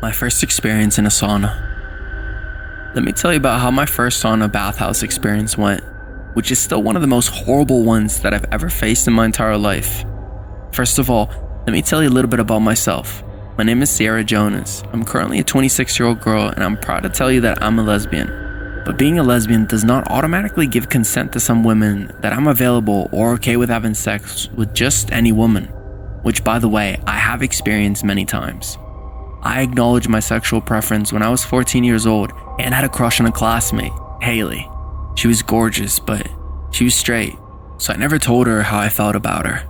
My first experience in a sauna. Let me tell you about how my first sauna bathhouse experience went, which is still one of the most horrible ones that I've ever faced in my entire life. First of all, let me tell you a little bit about myself. My name is Sierra Jonas. I'm currently a 26-year-old girl, and I'm proud to tell you that I'm a lesbian. But being a lesbian does not automatically give consent to some women that I'm available or okay with having sex with just any woman, which, by the way, I have experienced many times. I acknowledged my sexual preference when I was 14 years old and had a crush on a classmate, Haley. She was gorgeous, but she was straight, so I never told her how I felt about her.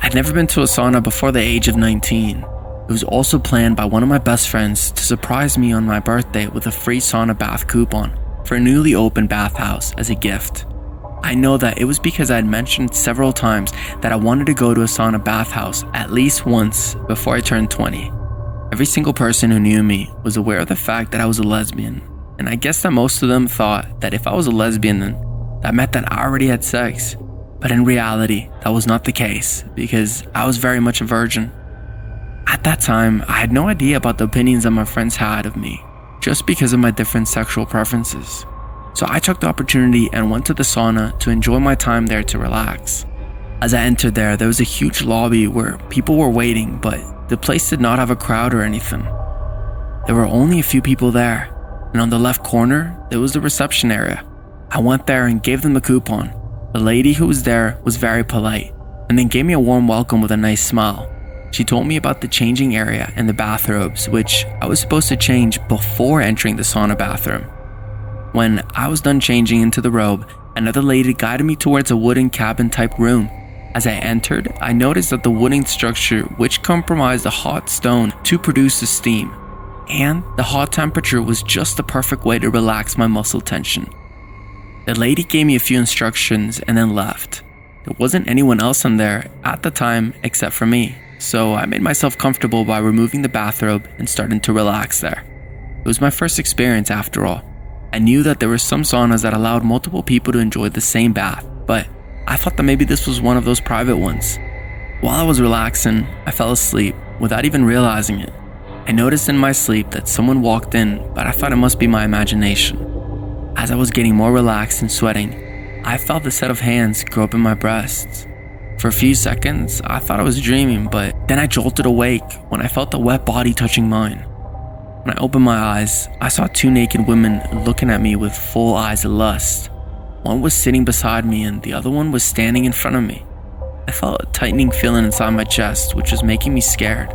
I'd never been to a sauna before the age of 19. It was also planned by one of my best friends to surprise me on my birthday with a free sauna bath coupon for a newly opened bathhouse as a gift. I know that it was because I had mentioned several times that I wanted to go to a sauna bathhouse at least once before I turned 20. Every single person who knew me was aware of the fact that I was a lesbian, and I guess that most of them thought that if I was a lesbian, then that meant that I already had sex. But in reality, that was not the case, because I was very much a virgin. At that time, I had no idea about the opinions that my friends had of me, just because of my different sexual preferences. So I took the opportunity and went to the sauna to enjoy my time there to relax. As I entered there was a huge lobby where people were waiting, but the place did not have a crowd or anything. There were only a few people there, and on the left corner, there was the reception area. I went there and gave them the coupon. The lady who was there was very polite, and then gave me a warm welcome with a nice smile. She told me about the changing area and the bathrobes, which I was supposed to change before entering the sauna bathroom. When I was done changing into the robe, another lady guided me towards a wooden cabin type room. As I entered, I noticed that the wooden structure, which comprised a hot stone to produce the steam, and the hot temperature was just the perfect way to relax my muscle tension. The lady gave me a few instructions and then left. There wasn't anyone else in there at the time except for me, so I made myself comfortable by removing the bathrobe and starting to relax there. It was my first experience after all. I knew that there were some saunas that allowed multiple people to enjoy the same bath, but I thought that maybe this was one of those private ones. While I was relaxing, I fell asleep without even realizing it. I noticed in my sleep that someone walked in, but I thought it must be my imagination. As I was getting more relaxed and sweating, I felt a set of hands grow up in my breasts. For a few seconds, I thought I was dreaming, but then I jolted awake when I felt a wet body touching mine. When I opened my eyes, I saw two naked women looking at me with full eyes of lust. One was sitting beside me and the other one was standing in front of me. I felt a tightening feeling inside my chest, which was making me scared.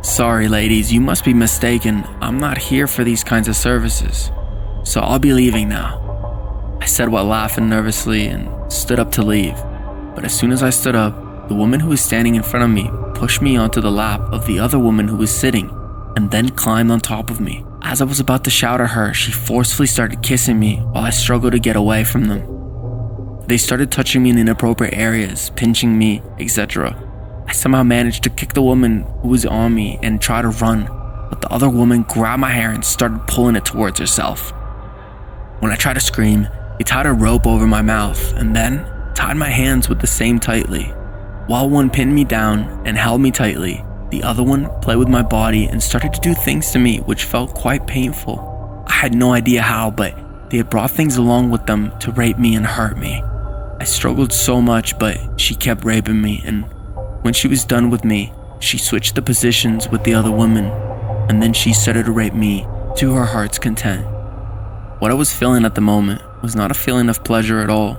"Sorry ladies, you must be mistaken. I'm not here for these kinds of services, so I'll be leaving now," I said while laughing nervously and stood up to leave. But as soon as I stood up, the woman who was standing in front of me pushed me onto the lap of the other woman who was sitting and then climbed on top of me. As I was about to shout at her, she forcefully started kissing me while I struggled to get away from them. They started touching me in inappropriate areas, pinching me, etc. I somehow managed to kick the woman who was on me and try to run, but the other woman grabbed my hair and started pulling it towards herself. When I tried to scream, they tied a rope over my mouth and then tied my hands with the same tightly. While one pinned me down and held me tightly, the other one played with my body and started to do things to me which felt quite painful. I had no idea how, but they had brought things along with them to rape me and hurt me. I struggled so much, but she kept raping me, and when she was done with me, she switched the positions with the other woman, and then she started to rape me to her heart's content. What I was feeling at the moment was not a feeling of pleasure at all.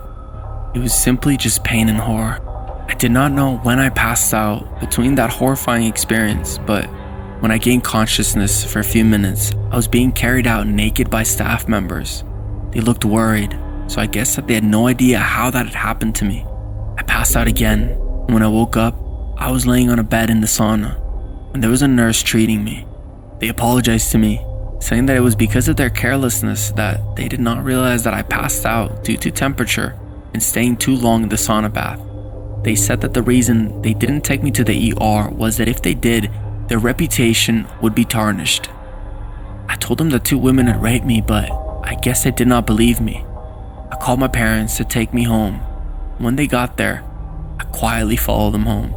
It was simply just pain and horror. I did not know when I passed out between that horrifying experience, but when I gained consciousness for a few minutes, I was being carried out naked by staff members. They looked worried, so I guess that they had no idea how that had happened to me. I passed out again, and when I woke up, I was laying on a bed in the sauna, and there was a nurse treating me. They apologized to me, saying that it was because of their carelessness that they did not realize that I passed out due to temperature and staying too long in the sauna bath. They said that the reason they didn't take me to the ER was that if they did, their reputation would be tarnished. I told them that two women had raped me, but I guess they did not believe me. I called my parents to take me home. When they got there, I quietly followed them home.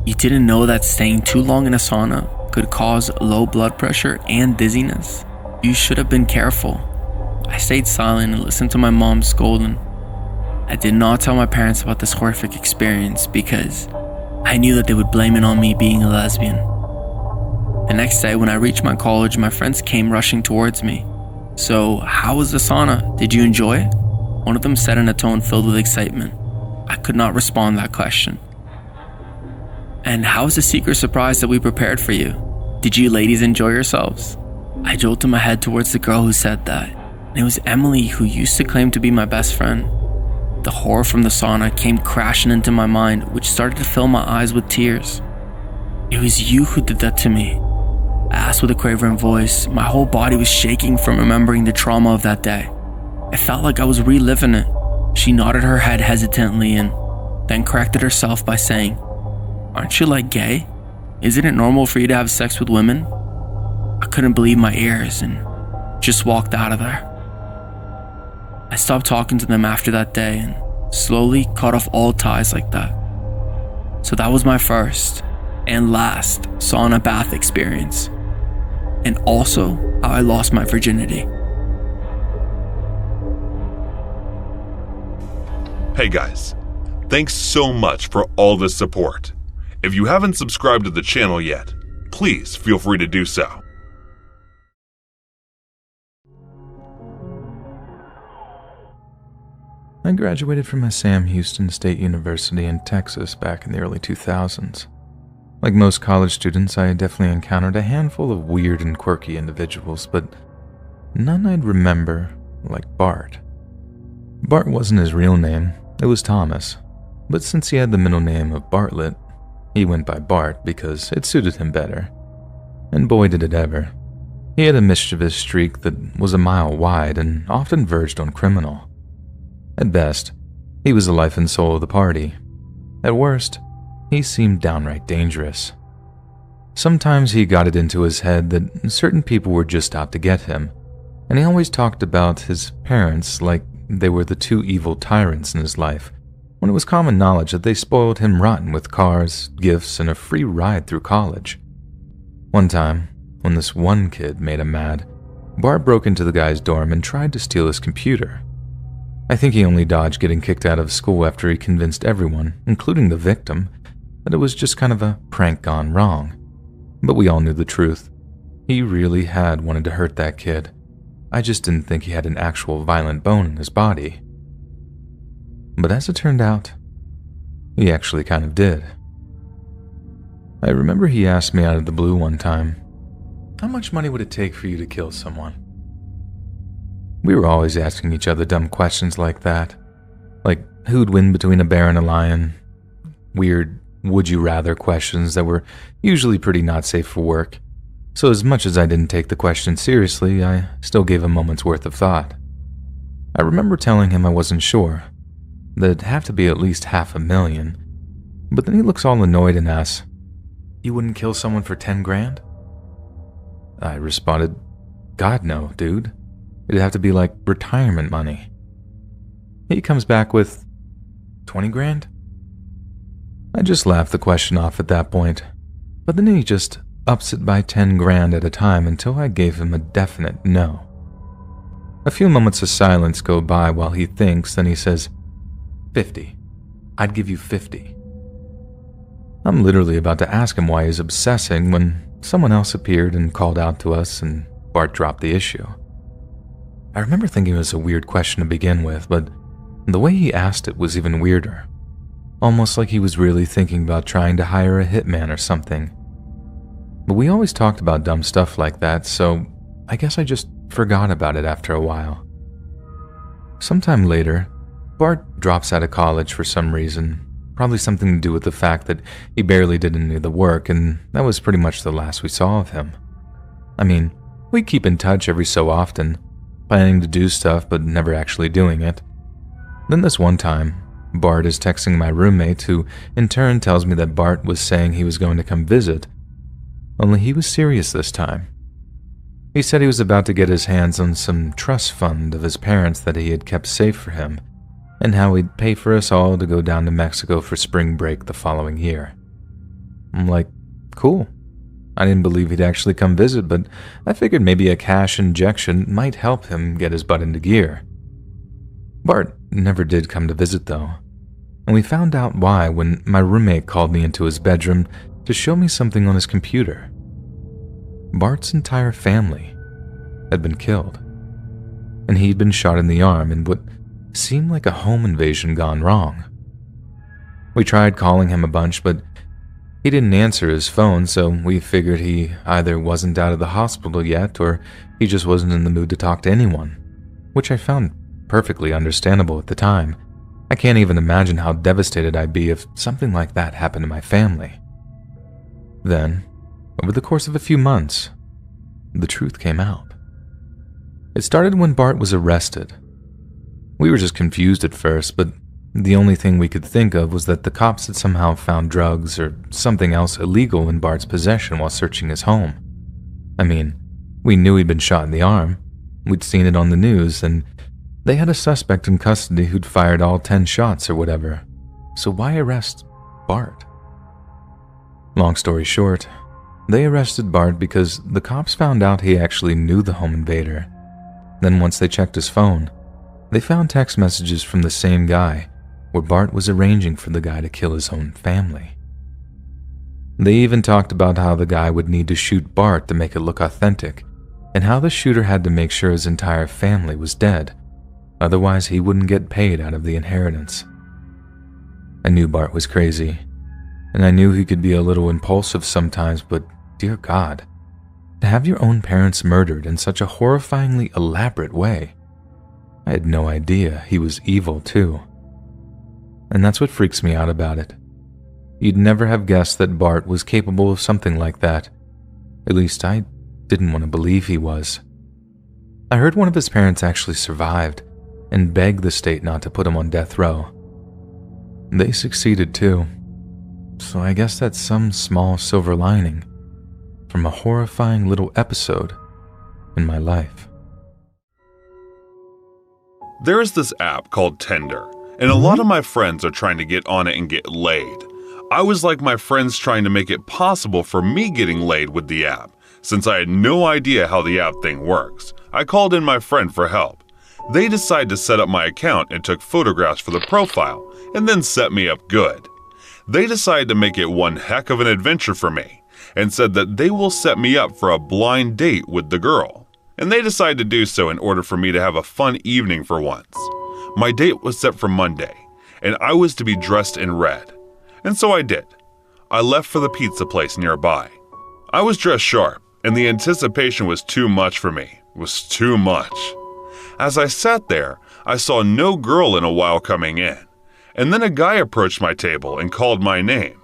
You didn't know that staying too long in a sauna could cause low blood pressure and dizziness. You should have been careful. I stayed silent and listened to my mom scolding. I did not tell my parents about this horrific experience because I knew that they would blame it on me being a lesbian. The next day when I reached my college, my friends came rushing towards me. "So, how was the sauna? Did you enjoy it?" One of them said in a tone filled with excitement. I could not respond to that question. "And how was the secret surprise that we prepared for you? Did you ladies enjoy yourselves?" I jolted my head towards the girl who said that, and it was Emily, who used to claim to be my best friend. The horror from the sauna came crashing into my mind, which started to fill my eyes with tears. "It was you who did that to me," I asked with a quavering voice. My whole body was shaking from remembering the trauma of that day. It felt like I was reliving it. She nodded her head hesitantly and then corrected herself by saying, "Aren't you like gay? Isn't it normal for you to have sex with women?" I couldn't believe my ears and just walked out of there. I stopped talking to them after that day and slowly cut off all ties like that. So that was my first and last sauna bath experience, and also how I lost my virginity. Hey guys, thanks so much for all the support. If you haven't subscribed to the channel yet, please feel free to do so. I graduated from Sam Houston State University in Texas back in the early 2000s. Like most college students, I definitely encountered a handful of weird and quirky individuals, but none I'd remember like Bart. Bart wasn't his real name, it was Thomas, but since he had the middle name of Bartlett, he went by Bart because it suited him better. And boy did it ever. He had a mischievous streak that was a mile wide and often verged on criminal. At best, he was the life and soul of the party. At worst, he seemed downright dangerous. Sometimes he got it into his head that certain people were just out to get him, and he always talked about his parents like they were the two evil tyrants in his life, when it was common knowledge that they spoiled him rotten with cars, gifts, and a free ride through college. One time, when this one kid made him mad, Bart broke into the guy's dorm and tried to steal his computer. I think he only dodged getting kicked out of school after he convinced everyone, including the victim, that it was just kind of a prank gone wrong. But we all knew the truth. He really had wanted to hurt that kid. I just didn't think he had an actual violent bone in his body. But as it turned out, he actually kind of did. I remember he asked me out of the blue one time, "How much money would it take for you to kill someone?" We were always asking each other dumb questions like that. Like, who'd win between a bear and a lion? Weird would-you-rather questions that were usually pretty not safe for work. So as much as I didn't take the question seriously, I still gave a moment's worth of thought. I remember telling him I wasn't sure, that it'd have to be at least $500,000. But then he looks all annoyed and asks, "You wouldn't kill someone for 10 grand?" I responded, "God no, dude. It'd have to be like retirement money." He comes back with 20 grand? I just laughed the question off at that point, but then he just ups it by 10 grand at a time until I gave him a definite no. A few moments of silence go by while he thinks, then he says, 50. I'd give you 50. I'm literally about to ask him why he's obsessing when someone else appeared and called out to us and Bart dropped the issue. I remember thinking it was a weird question to begin with, but the way he asked it was even weirder. Almost like he was really thinking about trying to hire a hitman or something. But we always talked about dumb stuff like that, so I guess I just forgot about it after a while. Sometime later, Bart drops out of college for some reason, probably something to do with the fact that he barely did any of the work, and that was pretty much the last we saw of him. I mean, we keep in touch every so often, planning to do stuff but never actually doing it. Then this one time, Bart is texting my roommate, who in turn tells me that Bart was saying he was going to come visit, only he was serious this time. He said he was about to get his hands on some trust fund of his parents that he had kept safe for him, and how he'd pay for us all to go down to Mexico for spring break the following year. I'm like, cool. I didn't believe he'd actually come visit, but I figured maybe a cash injection might help him get his butt into gear. Bart never did come to visit, though, and we found out why when my roommate called me into his bedroom to show me something on his computer. Bart's entire family had been killed, and he'd been shot in the arm in what seemed like a home invasion gone wrong. We tried calling him a bunch, but he didn't answer his phone, so we figured he either wasn't out of the hospital yet or he just wasn't in the mood to talk to anyone, which I found perfectly understandable at the time. I can't even imagine how devastated I'd be if something like that happened to my family. Then, over the course of a few months, the truth came out. It started when Bart was arrested. We were just confused at first, but the only thing we could think of was that the cops had somehow found drugs or something else illegal in Bart's possession while searching his home. I mean, we knew he'd been shot in the arm. We'd seen it on the news, and they had a suspect in custody who'd fired all 10 shots or whatever. So why arrest Bart? Long story short, they arrested Bart because the cops found out he actually knew the home invader. Then once they checked his phone, they found text messages from the same guy where Bart was arranging for the guy to kill his own family. They even talked about how the guy would need to shoot Bart to make it look authentic, and how the shooter had to make sure his entire family was dead, otherwise he wouldn't get paid out of the inheritance. I knew Bart was crazy, and I knew he could be a little impulsive sometimes, but dear God, to have your own parents murdered in such a horrifyingly elaborate way, I had no idea he was evil too. And that's what freaks me out about it. You'd never have guessed that Bart was capable of something like that. At least I didn't want to believe he was. I heard one of his parents actually survived and begged the state not to put him on death row. They succeeded too. So I guess that's some small silver lining from a horrifying little episode in my life. There is this app called Tinder, and a lot of my friends are trying to get on it and get laid. I was like my friends trying to make it possible for me getting laid with the app, since I had no idea how the app thing works. I called in my friend for help. They decided to set up my account and took photographs for the profile, and then set me up good. They decided to make it one heck of an adventure for me, and said that they will set me up for a blind date with the girl. And they decided to do so in order for me to have a fun evening for once. My date was set for Monday, and I was to be dressed in red. And so I did. I left for the pizza place nearby. I was dressed sharp, and the anticipation was too much for me. It was too much. As I sat there, I saw no girl in a while coming in, and then a guy approached my table and called my name.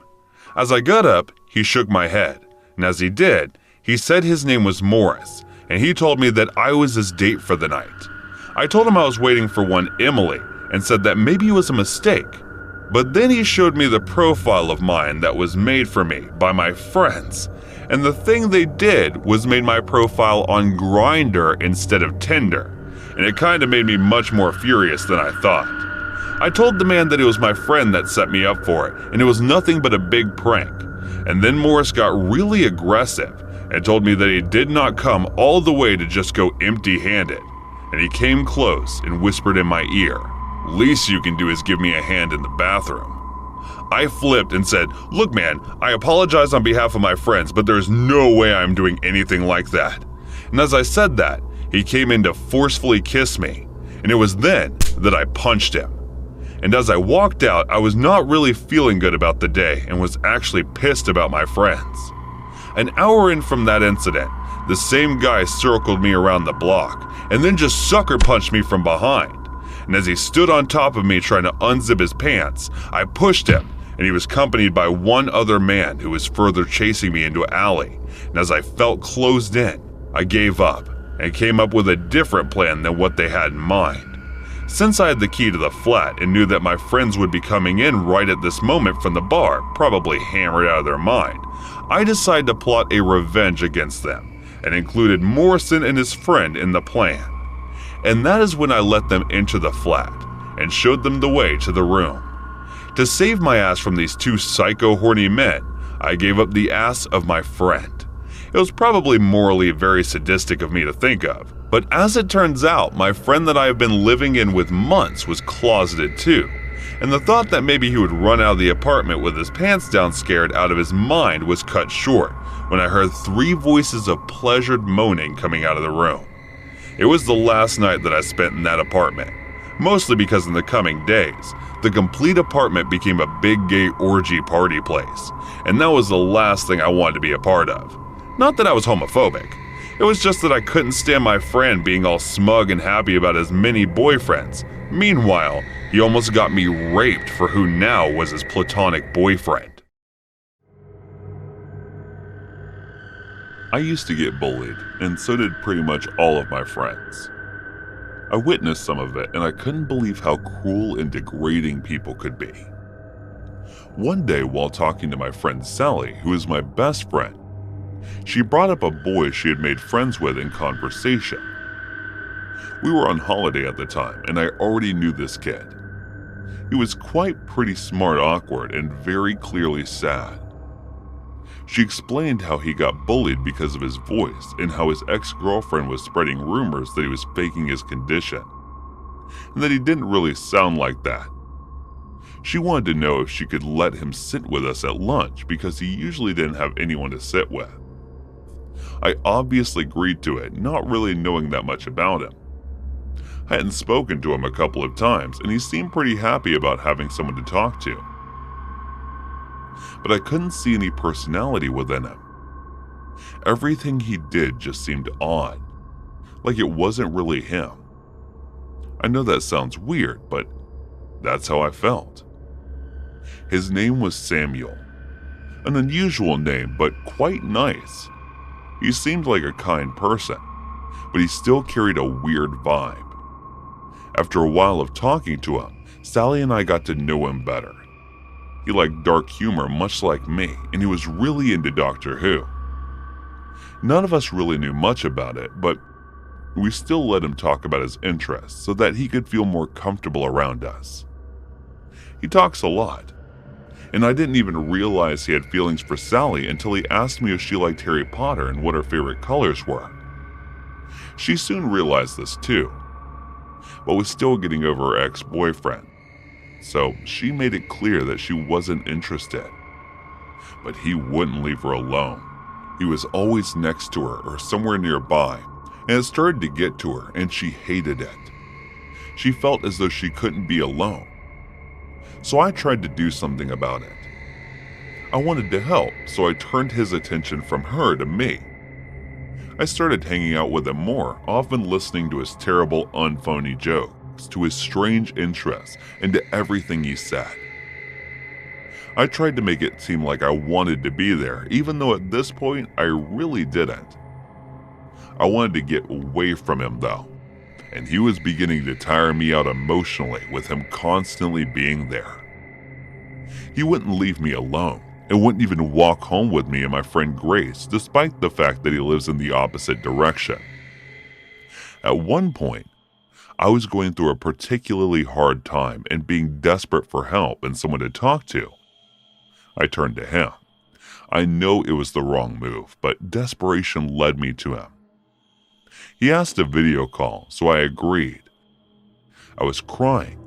As I got up, he shook my head, and as he did, he said his name was Morris, and he told me that I was his date for the night. I told him I was waiting for one Emily, and said that maybe it was a mistake. But then he showed me the profile of mine that was made for me by my friends, and the thing they did was made my profile on Grindr instead of Tinder, and it kinda made me much more furious than I thought. I told the man that it was my friend that set me up for it, and it was nothing but a big prank. And then Morris got really aggressive and told me that he did not come all the way to just go empty-handed. And he came close and whispered in my ear, "Least you can do is give me a hand in the bathroom." I flipped and said, "Look man, I apologize on behalf of my friends, but there's no way I'm doing anything like that." And as I said that, he came in to forcefully kiss me, and it was then that I punched him. And as I walked out, I was not really feeling good about the day and was actually pissed about my friends. An hour in from that incident, the same guy circled me around the block and then just sucker punched me from behind. And as he stood on top of me trying to unzip his pants, I pushed him, and he was accompanied by one other man who was further chasing me into an alley. And as I felt closed in, I gave up and came up with a different plan than what they had in mind. Since I had the key to the flat and knew that my friends would be coming in right at this moment from the bar, probably hammered out of their mind, I decided to plot a revenge against them and included Morrison and his friend in the plan. And that is when I let them into the flat and showed them the way to the room. To save my ass from these two psycho horny men, I gave up the ass of my friend. It was probably morally very sadistic of me to think of, but as it turns out, my friend that I have been living in with months was closeted too, and the thought that maybe he would run out of the apartment with his pants down scared out of his mind was cut short when I heard 3 voices of pleasured moaning coming out of the room. It was the last night that I spent in that apartment, mostly because in the coming days, the complete apartment became a big gay orgy party place, and that was the last thing I wanted to be a part of. Not that I was homophobic, it was just that I couldn't stand my friend being all smug and happy about his many boyfriends. Meanwhile, he almost got me raped for who now was his platonic boyfriend. I used to get bullied, and so did pretty much all of my friends. I witnessed some of it, and I couldn't believe how cruel and degrading people could be. One day, while talking to my friend Sally, who is my best friend, she brought up a boy she had made friends with in conversation. We were on holiday at the time, and I already knew this kid. He was quite pretty smart awkward and very clearly sad. She explained how he got bullied because of his voice and how his ex-girlfriend was spreading rumors that he was faking his condition, and that he didn't really sound like that. She wanted to know if she could let him sit with us at lunch because he usually didn't have anyone to sit with. I obviously agreed to it, not really knowing that much about him. I hadn't spoken to him a couple of times, and he seemed pretty happy about having someone to talk to. But I couldn't see any personality within him. Everything he did just seemed odd, like it wasn't really him. I know that sounds weird, but that's how I felt. His name was Samuel, an unusual name, but quite nice. He seemed like a kind person, but he still carried a weird vibe. After a while of talking to him, Sally and I got to know him better. He liked dark humor much like me, and he was really into Doctor Who. None of us really knew much about it, but we still let him talk about his interests so that he could feel more comfortable around us. He talks a lot, and I didn't even realize he had feelings for Sally until he asked me if she liked Harry Potter and what her favorite colors were. She soon realized this too, but was still getting over her ex-boyfriend, so she made it clear that she wasn't interested. But he wouldn't leave her alone. He was always next to her or somewhere nearby, and it started to get to her, and she hated it. She felt as though she couldn't be alone. So I tried to do something about it. I wanted to help, so I turned his attention from her to me. I started hanging out with him more, often listening to his terrible, unphony jokes, to his strange interests, and to everything he said. I tried to make it seem like I wanted to be there, even though at this point I really didn't. I wanted to get away from him though, and he was beginning to tire me out emotionally with him constantly being there. He wouldn't leave me alone, and wouldn't even walk home with me and my friend Grace, despite the fact that he lives in the opposite direction. At one point, I was going through a particularly hard time and being desperate for help and someone to talk to. I turned to him. I know it was the wrong move, but desperation led me to him. He asked a video call, so I agreed. I was crying,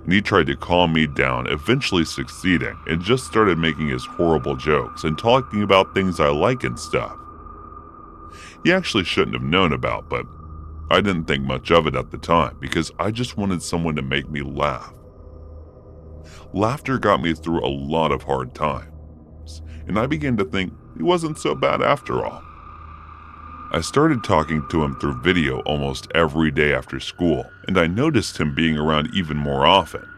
and he tried to calm me down, eventually succeeding, and just started making his horrible jokes and talking about things I like and stuff. He actually shouldn't have known about, but I didn't think much of it at the time because I just wanted someone to make me laugh. Laughter got me through a lot of hard times, and I began to think he wasn't so bad after all. I started talking to him through video almost every day after school, and I noticed him being around even more often.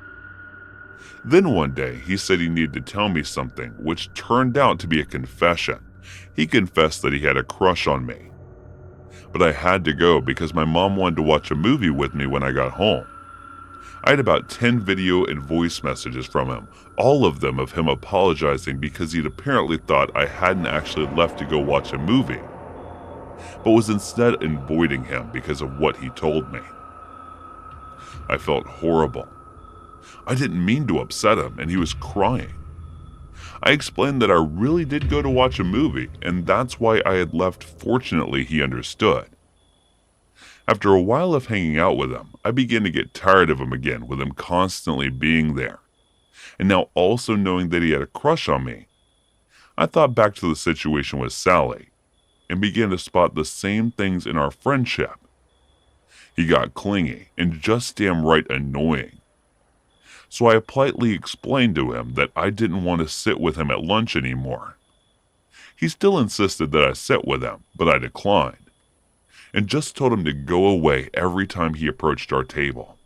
Then one day, he said he needed to tell me something, which turned out to be a confession. He confessed that he had a crush on me. But I had to go because my mom wanted to watch a movie with me when I got home. I had about 10 video and voice messages from him, all of them of him apologizing because he'd apparently thought I hadn't actually left to go watch a movie, but was instead avoiding him because of what he told me. I felt horrible. I didn't mean to upset him, and he was crying. I explained that I really did go to watch a movie, and that's why I had left. Fortunately, he understood. After a while of hanging out with him, I began to get tired of him again, with him constantly being there. And now also knowing that he had a crush on me, I thought back to the situation with Sally, and began to spot the same things in our friendship. He got clingy and just damn right annoying. So I politely explained to him that I didn't want to sit with him at lunch anymore. He still insisted that I sit with him, but I declined, and just told him to go away every time he approached our table.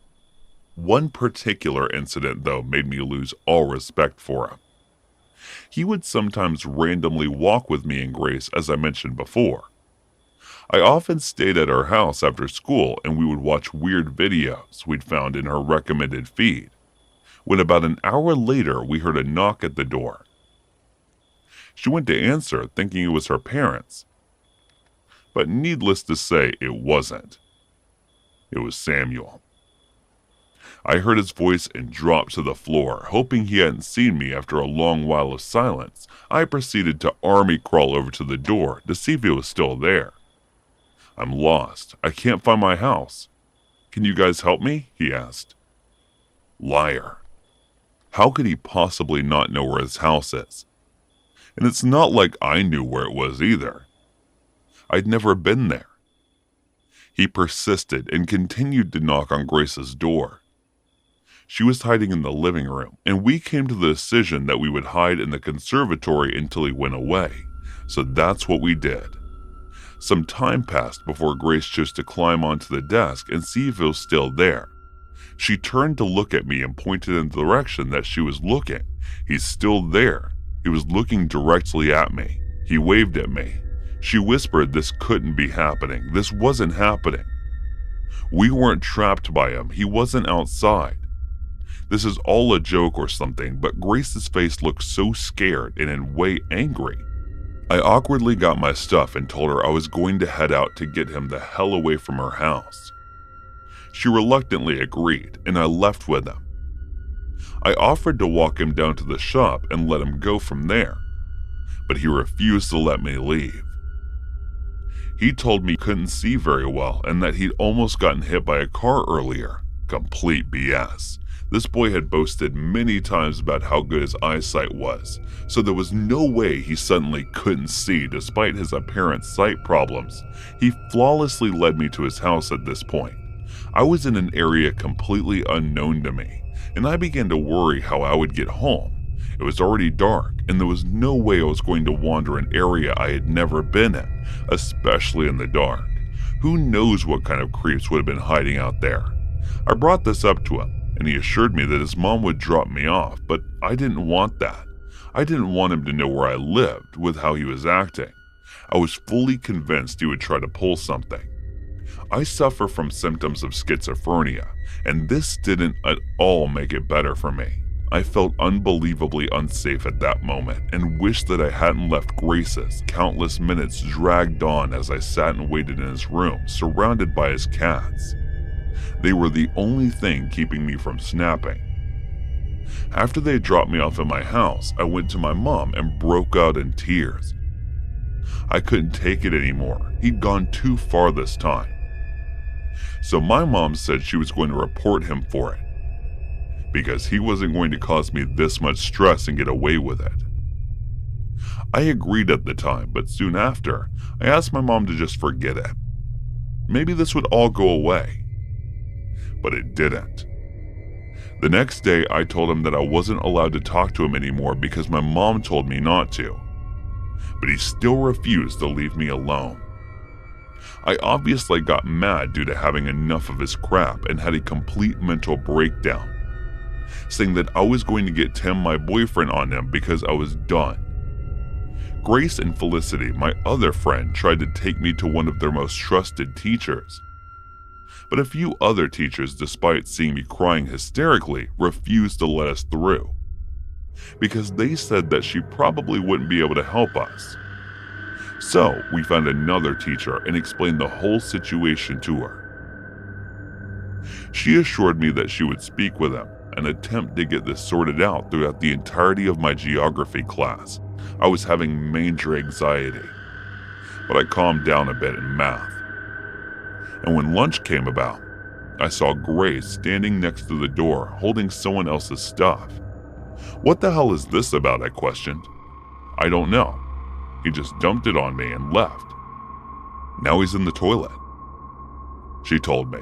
One particular incident, though, made me lose all respect for him. He would sometimes randomly walk with me and Grace, as I mentioned before. I often stayed at our house after school, and we would watch weird videos we'd found in her recommended feed, when about an hour later we heard a knock at the door. She went to answer, thinking it was her parents. But needless to say, it wasn't. It was Samuel. I heard his voice and dropped to the floor, hoping he hadn't seen me. After a long while of silence, I proceeded to army crawl over to the door to see if it was still there. "I'm lost. I can't find my house. Can you guys help me?" he asked. Liar. How could he possibly not know where his house is? And it's not like I knew where it was either. I'd never been there. He persisted and continued to knock on Grace's door. She was hiding in the living room, and we came to the decision that we would hide in the conservatory until he went away. So that's what we did. Some time passed before Grace chose to climb onto the desk and see if it was still there. She turned to look at me and pointed in the direction that she was looking. "He's still there." He was looking directly at me. He waved at me. She whispered this couldn't be happening. This wasn't happening. We weren't trapped by him. He wasn't outside. This is all a joke or something, but Grace's face looked so scared and in way angry. I awkwardly got my stuff and told her I was going to head out to get him the hell away from her house. She reluctantly agreed, and I left with him. I offered to walk him down to the shop and let him go from there, but he refused to let me leave. He told me he couldn't see very well and that he'd almost gotten hit by a car earlier. Complete BS. This boy had boasted many times about how good his eyesight was, so there was no way he suddenly couldn't see despite his apparent sight problems. He flawlessly led me to his house at this point. I was in an area completely unknown to me, and I began to worry how I would get home. It was already dark, and there was no way I was going to wander an area I had never been in, especially in the dark. Who knows what kind of creeps would have been hiding out there? I brought this up to him, and he assured me that his mom would drop me off, but I didn't want that. I didn't want him to know where I lived with how he was acting. I was fully convinced he would try to pull something. I suffer from symptoms of schizophrenia, and this didn't at all make it better for me. I felt unbelievably unsafe at that moment and wished that I hadn't left Grace's. Countless minutes dragged on as I sat and waited in his room, surrounded by his cats. They were the only thing keeping me from snapping. After they dropped me off at my house, I went to my mom and broke out in tears. I couldn't take it anymore. He'd gone too far this time. So my mom said she was going to report him for it, because he wasn't going to cause me this much stress and get away with it. I agreed at the time, but soon after, I asked my mom to just forget it. Maybe this would all go away. But it didn't. The next day, I told him that I wasn't allowed to talk to him anymore because my mom told me not to. But he still refused to leave me alone. I obviously got mad due to having enough of his crap and had a complete mental breakdown, saying that I was going to get Tim, my boyfriend, on him because I was done. Grace and Felicity, my other friend, tried to take me to one of their most trusted teachers. But a few other teachers, despite seeing me crying hysterically, refused to let us through, because they said that she probably wouldn't be able to help us. So we found another teacher and explained the whole situation to her. She assured me that she would speak with him, and attempt to get this sorted out throughout the entirety of my geography class. I was having major anxiety, but I calmed down a bit in math. And when lunch came about, I saw Grace standing next to the door holding someone else's stuff. "What the hell is this about?" I questioned. "I don't know. He just dumped it on me and left. Now he's in the toilet," she told me.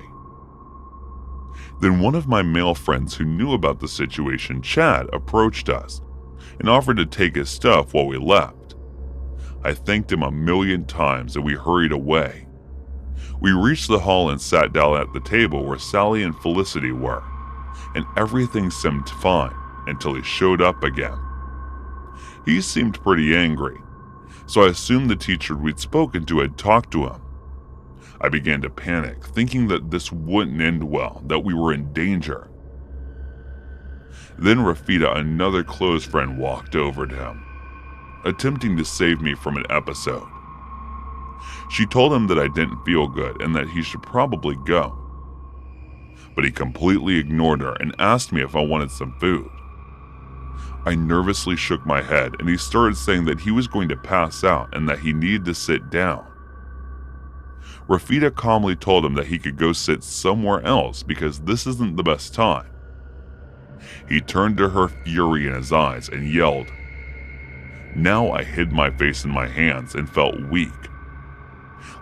Then one of my male friends who knew about the situation, Chad, approached us and offered to take his stuff while we left. I thanked him a million times and we hurried away. We reached the hall and sat down at the table where Sally and Felicity were, and everything seemed fine until he showed up again. He seemed pretty angry, so I assumed the teacher we'd spoken to had talked to him. I began to panic, thinking that this wouldn't end well, that we were in danger. Then Rafita, another close friend, walked over to him, attempting to save me from an episode. She told him that I didn't feel good and that he should probably go. But he completely ignored her and asked me if I wanted some food. I nervously shook my head and he started saying that he was going to pass out and that he needed to sit down. Rafita calmly told him that he could go sit somewhere else because this isn't the best time. He turned to her, fury in his eyes, and yelled. Now I hid my face in my hands and felt weak,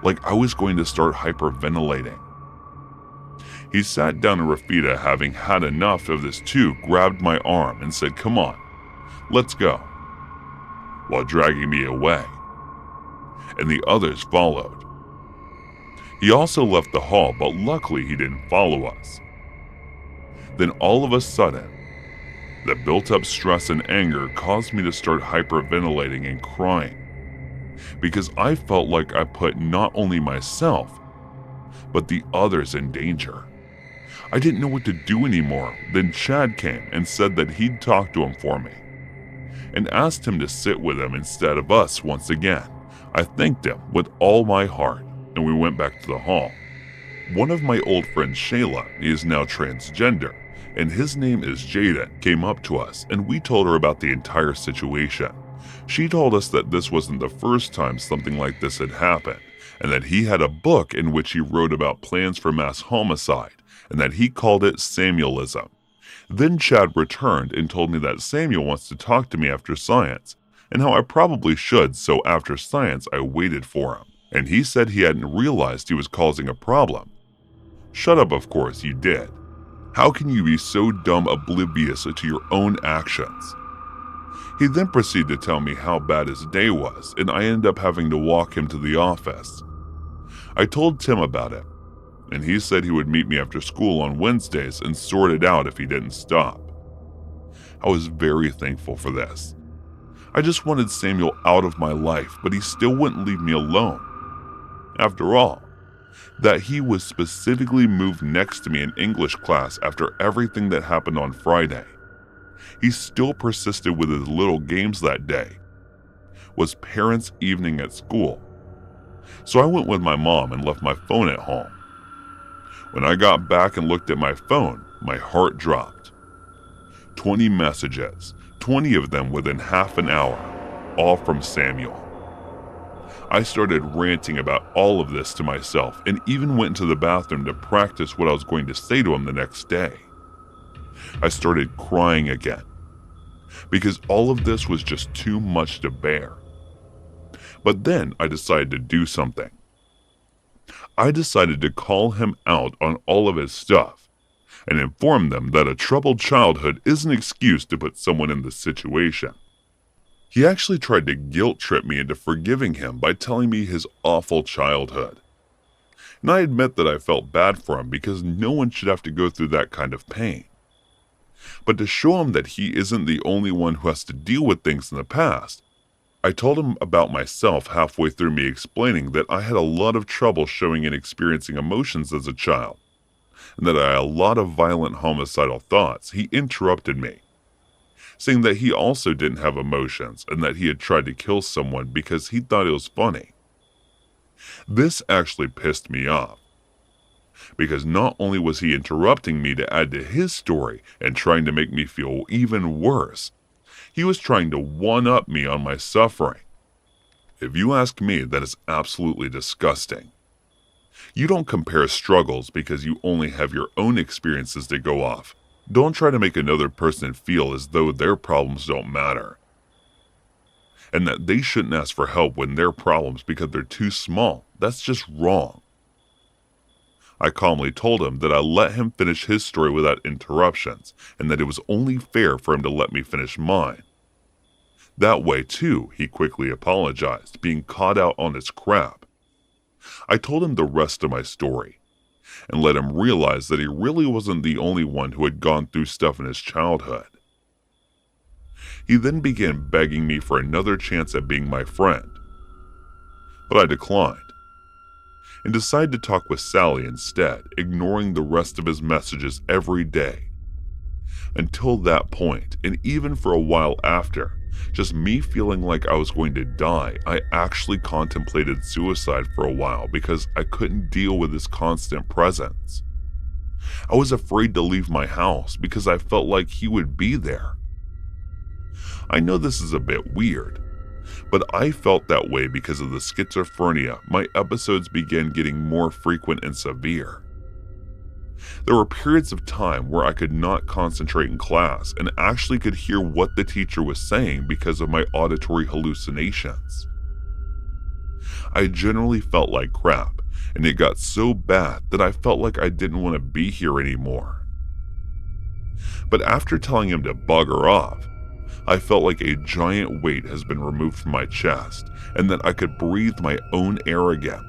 like I was going to start hyperventilating. He sat down and Rafita, having had enough of this too, grabbed my arm and said, "Come on, let's go," while dragging me away, and the others followed. He also left the hall, but luckily he didn't follow us. Then all of a sudden, the built-up stress and anger caused me to start hyperventilating and crying, because I felt like I put not only myself, but the others in danger. I didn't know what to do anymore. Then Chad came and said that he'd talk to him for me, and asked him to sit with him instead of us once again. I thanked him with all my heart, and we went back to the hall. One of my old friends, Shayla, is now transgender, and his name is Jaden, came up to us, and we told her about the entire situation. She told us that this wasn't the first time something like this had happened, and that he had a book in which he wrote about plans for mass homicide, and that he called it Samuelism. Then Chad returned and told me that Samuel wants to talk to me after science, and how I probably should, so after science I waited for him. And he said he hadn't realized he was causing a problem. Shut up, of course, you did. How can you be so dumb oblivious to your own actions? He then proceeded to tell me how bad his day was, and I ended up having to walk him to the office. I told Tim about it, and he said he would meet me after school on Wednesdays and sort it out if he didn't stop. I was very thankful for this. I just wanted Samuel out of my life, but he still wouldn't leave me alone. After all, that he was specifically moved next to me in English class after everything that happened on Friday. He still persisted with his little games that day. Was parents' evening at school. So I went with my mom and left my phone at home. When I got back and looked at my phone, my heart dropped. 20 messages, 20 of them within half an hour, all from Samuel. I started ranting about all of this to myself and even went into the bathroom to practice what I was going to say to him the next day. I started crying again, because all of this was just too much to bear. But then I decided to do something. I decided to call him out on all of his stuff and inform them that a troubled childhood is an excuse to put someone in this situation. He actually tried to guilt trip me into forgiving him by telling me his awful childhood. And I admit that I felt bad for him because no one should have to go through that kind of pain. But to show him that he isn't the only one who has to deal with things in the past, I told him about myself halfway through me explaining that I had a lot of trouble showing and experiencing emotions as a child, and that I had a lot of violent homicidal thoughts. He interrupted me, saying that he also didn't have emotions and that he had tried to kill someone because he thought it was funny. This actually pissed me off. because not only was he interrupting me to add to his story and trying to make me feel even worse, he was trying to one-up me on my suffering. If you ask me, that is absolutely disgusting. You don't compare struggles because you only have your own experiences to go off. Don't try to make another person feel as though their problems don't matter, and that they shouldn't ask for help when their problems because they're too small. That's just wrong. I calmly told him that I let him finish his story without interruptions, and that it was only fair for him to let me finish mine. That way, too, he quickly apologized, being caught out on his crap. I told him the rest of my story, and let him realize that he really wasn't the only one who had gone through stuff in his childhood. He then began begging me for another chance at being my friend, but I declined, and decided to talk with Sally instead, ignoring the rest of his messages every day. Until that point, and even for a while after, just me feeling like I was going to die, I actually contemplated suicide for a while because I couldn't deal with his constant presence. I was afraid to leave my house because I felt like he would be there. I know this is a bit weird, but I felt that way because of the schizophrenia. My episodes began getting more frequent and severe. There were periods of time where I could not concentrate in class and actually could hear what the teacher was saying because of my auditory hallucinations. I generally felt like crap, and it got so bad that I felt like I didn't want to be here anymore. But after telling him to bugger off, I felt like a giant weight has been removed from my chest and that I could breathe my own air again.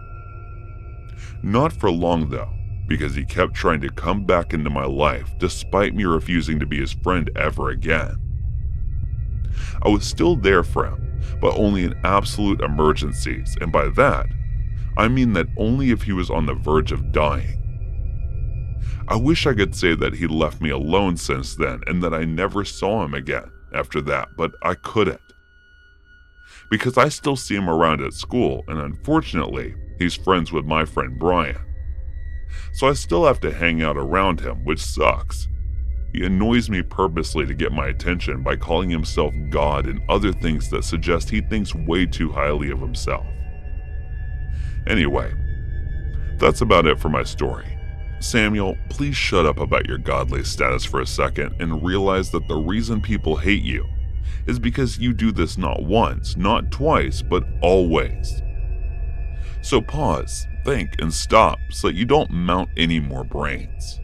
Not for long though, because he kept trying to come back into my life despite me refusing to be his friend ever again. I was still there for him, but only in absolute emergencies, and by that, I mean that only if he was on the verge of dying. I wish I could say that he left me alone since then and that I never saw him again after that, but I couldn't. Because I still see him around at school, and unfortunately, he's friends with my friend Brian. So I still have to hang out around him, which sucks. He annoys me purposely to get my attention by calling himself God and other things that suggest he thinks way too highly of himself. Anyway, that's about it for my story. Samuel, please shut up about your godly status for a second and realize that the reason people hate you is because you do this not once, not twice, but always. So pause, think, and stop so that you don't mount any more brains.